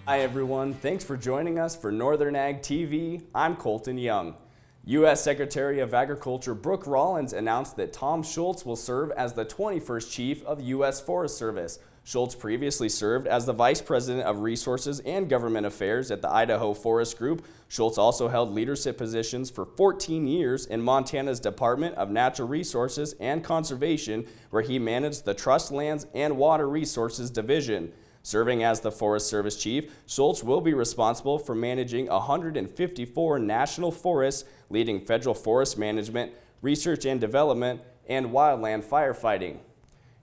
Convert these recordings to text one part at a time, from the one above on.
Hi everyone, thanks for joining us for Northern Ag TV. I'm Colton Young. U.S. Secretary of Agriculture Brooke Rollins announced that Tom Schultz will serve as the 21st Chief of U.S. Forest Service. Schultz previously served as the Vice President of Resources and Government Affairs at the Idaho Forest Group. Schultz also held leadership positions for 14 years in Montana's Department of Natural Resources and Conservation, where he managed the Trust Lands and Water Resources Division. Serving as the Forest Service Chief, Schultz will be responsible for managing 154 national forests, leading federal forest management, research and development, and wildland firefighting.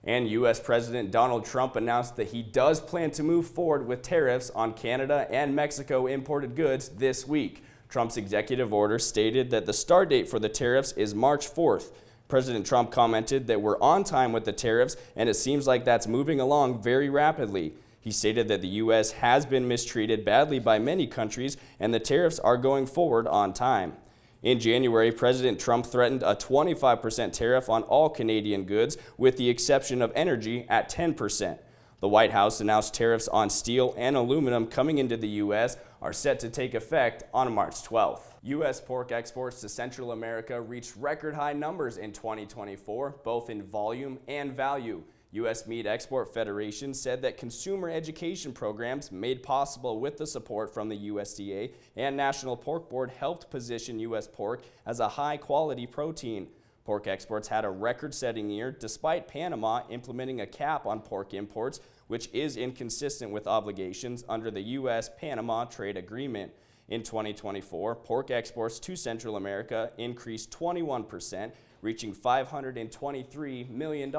And U.S. President Donald Trump announced that he does plan to move forward with tariffs on Canada and Mexico imported goods this week. Trump's executive order stated that the start date for the tariffs is March 4th. President Trump commented that we're on time with the tariffs, and it seems like that's moving along very rapidly. He stated that the U.S. has been mistreated badly by many countries, and the tariffs are going forward on time. In January, President Trump threatened a 25% tariff on all Canadian goods, with the exception of energy at 10%. The White House announced tariffs on steel and aluminum coming into the U.S. are set to take effect on March 12th. U.S. pork exports to Central America reached record high numbers in 2024, both in volume and value. U.S. Meat Export Federation said that consumer education programs made possible with the support from the USDA and National Pork Board helped position U.S. pork as a high-quality protein. Pork exports had a record-setting year despite Panama implementing a cap on pork imports, which is inconsistent with obligations under the U.S.-Panama Trade Agreement. In 2024, pork exports to Central America increased 21%, reaching $523 million.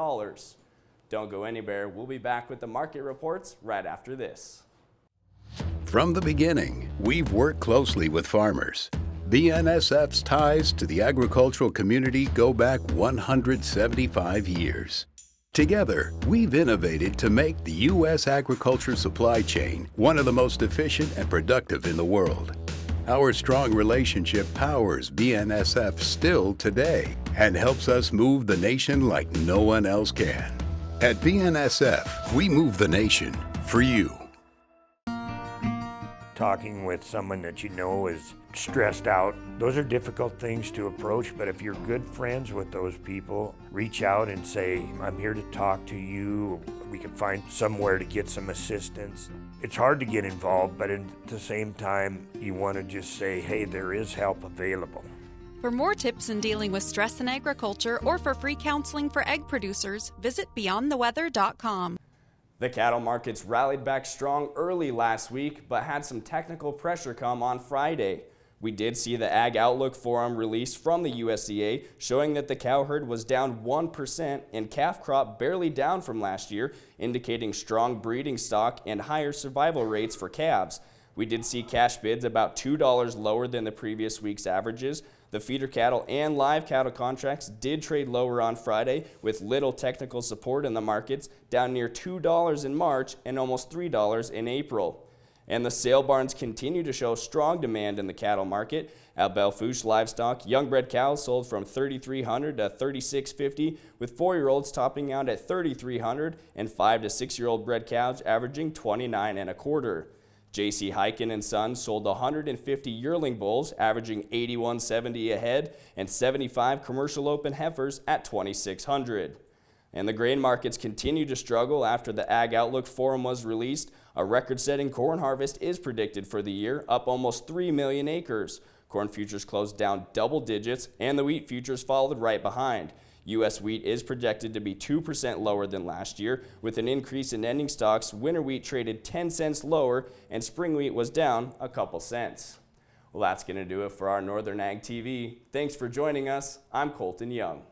Don't go anywhere. We'll be back with the market reports right after this. From the beginning, we've worked closely with farmers. BNSF's ties to the agricultural community go back 175 years. Together, we've innovated to make the U.S. agriculture supply chain one of the most efficient and productive in the world. Our strong relationship powers BNSF still today and helps us move the nation like no one else can. At BNSF, we move the nation for you. Talking with someone that you know is stressed out, those are difficult things to approach, but if you're good friends with those people, reach out and say, I'm here to talk to you. We can find somewhere to get some assistance. It's hard to get involved, but at the same time, you want to just say, hey, there is help available. For more tips in dealing with stress in agriculture or for free counseling for egg producers, visit beyondtheweather.com. The cattle markets rallied back strong early last week, but had some technical pressure come on Friday. We did see the Ag Outlook Forum released from the USDA showing that the cow herd was down 1% and calf crop barely down from last year, indicating strong breeding stock and higher survival rates for calves. We did see cash bids about $2 lower than the previous week's averages. The feeder cattle and live cattle contracts did trade lower on Friday with little technical support in the markets, down near $2 in March and almost $3 in April. And the sale barns continue to show strong demand in the cattle market. At Belfouche Livestock, young-bred cows sold from $3,300 to $3,650, with 4-year-olds topping out at $3,300 and 5 to 6-year-old bred cows averaging $29.25. J.C. Hyken & Sons sold 150 yearling bulls, averaging $81.70 a head, and 75 commercial open heifers at $2,600. And the grain markets continue to struggle after the Ag Outlook Forum was released. A record-setting corn harvest is predicted for the year, up almost 3 million acres. Corn futures closed down double digits, and the wheat futures followed right behind. U.S. wheat is projected to be 2% lower than last year. With an increase in ending stocks, winter wheat traded 10 cents lower, and spring wheat was down a couple cents. Well, that's going to do it for our Northern Ag TV. Thanks for joining us. I'm Colton Young.